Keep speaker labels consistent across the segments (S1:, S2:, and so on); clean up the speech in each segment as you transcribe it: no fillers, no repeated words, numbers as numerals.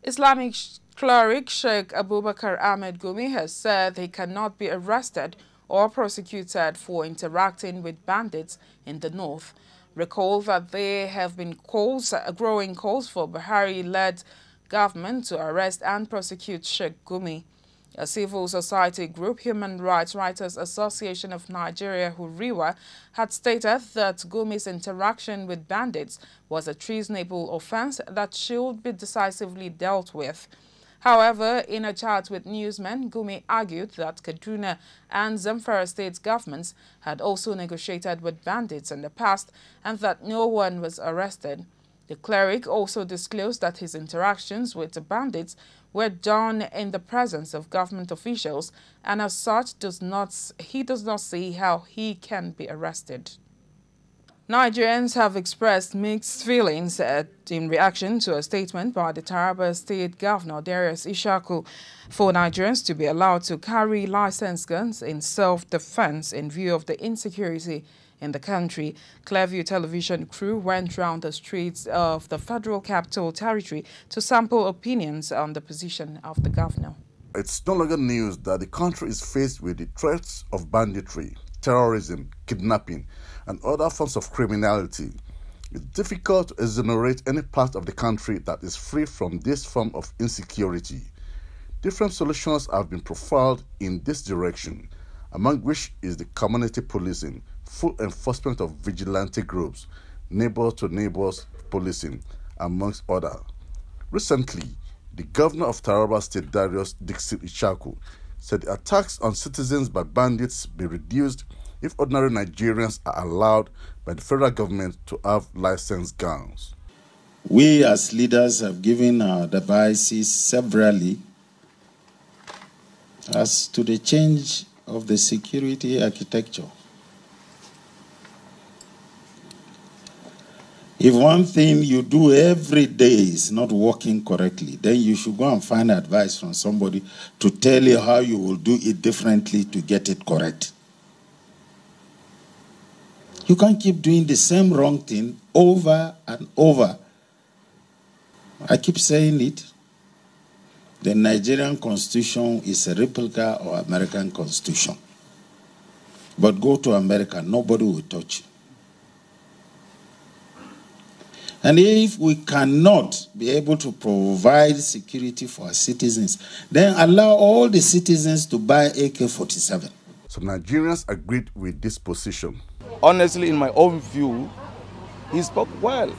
S1: Islamic cleric Sheikh Abubakar Ahmed Gumi has said he cannot be arrested or prosecuted for interacting with bandits in the north. Recall that there have been growing calls for BUHARI-led government to arrest and prosecute Sheikh Gumi. A civil society group, Human Rights Writers Association of Nigeria, HURIWA, had stated that Gumi's interaction with bandits was a treasonable offense that should be decisively dealt with. However, in a chat with newsmen, Gumi argued that Kaduna and Zamfara state governments had also negotiated with bandits in the past and that no one was arrested. The cleric also disclosed that his interactions with the bandits were done in the presence of government officials, and as such he does not see how he can be arrested. Nigerians have expressed mixed feelings in reaction to a statement by the Taraba State Governor Darius Ishaku for Nigerians to be allowed to carry licensed guns in self-defense in view of the insecurity in the country. Clearview television crew went round the streets of the Federal Capital Territory to sample opinions on the position of the governor.
S2: It's no longer news that the country is faced with the threats of banditry, terrorism, kidnapping, and other forms of criminality. It's difficult to exonerate any part of the country that is free from this form of insecurity. Different solutions have been profiled in this direction, among which is the community policing, full enforcement of vigilante groups, neighbor-to-neighbors policing, amongst others. Recently, the governor of Taraba State, Darius Ishaku, said the attacks on citizens by bandits be reduced if ordinary Nigerians are allowed by the federal government to have licensed guns.
S3: We as leaders have given our advices severally as to the change of the security architecture. If one thing you do every day is not working correctly, then you should go and find advice from somebody to tell you how you will do it differently to get it correct. You can't keep doing the same wrong thing over and over. I keep saying it. The Nigerian Constitution is a replica of American Constitution. But go to America, nobody will touch you. And if we cannot be able to provide security for our citizens, then allow all the citizens to buy AK-47.
S2: Some Nigerians agreed with this position.
S4: Honestly, in my own view, he spoke well.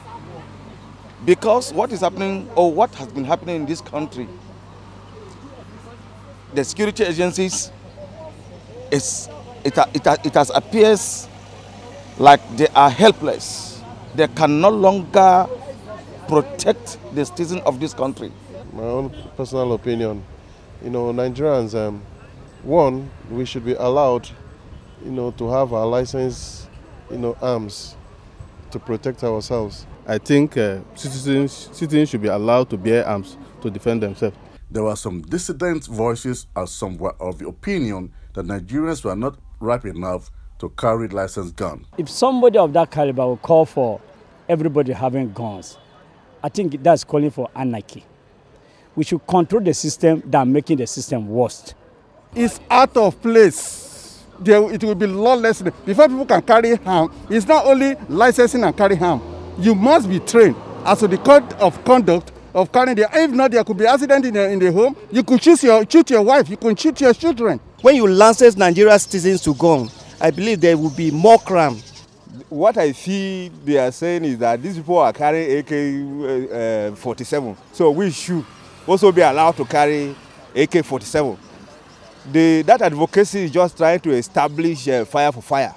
S4: Because what is happening, or what has been happening in this country, the security agencies, it has appears like they are helpless. They can no longer protect the citizens of this country.
S5: My own personal opinion, Nigerians, one, we should be allowed, to have our license, arms to protect ourselves.
S6: I think citizens should be allowed to bear arms to defend themselves.
S2: There were some dissident voices and some were of the opinion that Nigerians were not ripe enough to carry licensed guns.
S7: If somebody of that caliber will call for everybody having guns, I think that's calling for anarchy. We should control the system than making the system worse.
S6: It's out of place. It will be lawless. Before people can carry arms, it's not only licensing and carry arms. You must be trained as to the code of conduct of carrying the. If not, there could be accident in the home. You could shoot your wife. You could shoot your children.
S8: When you license Nigerian citizens to gun, I believe there will be more crime.
S9: What I see they are saying is that these people are carrying AK-47. So we should also be allowed to carry AK-47. That advocacy is just trying to establish fire for fire.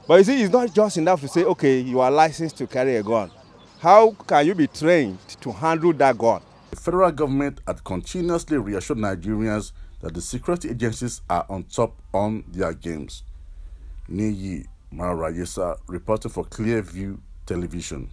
S9: But you see, it's not just enough to say, okay, you are licensed to carry a gun. How can you be trained to handle that gun?
S2: The federal government had continuously reassured Nigerians that the security agencies are on top on their games. Niyi Marayesa reporting for Clearview Television.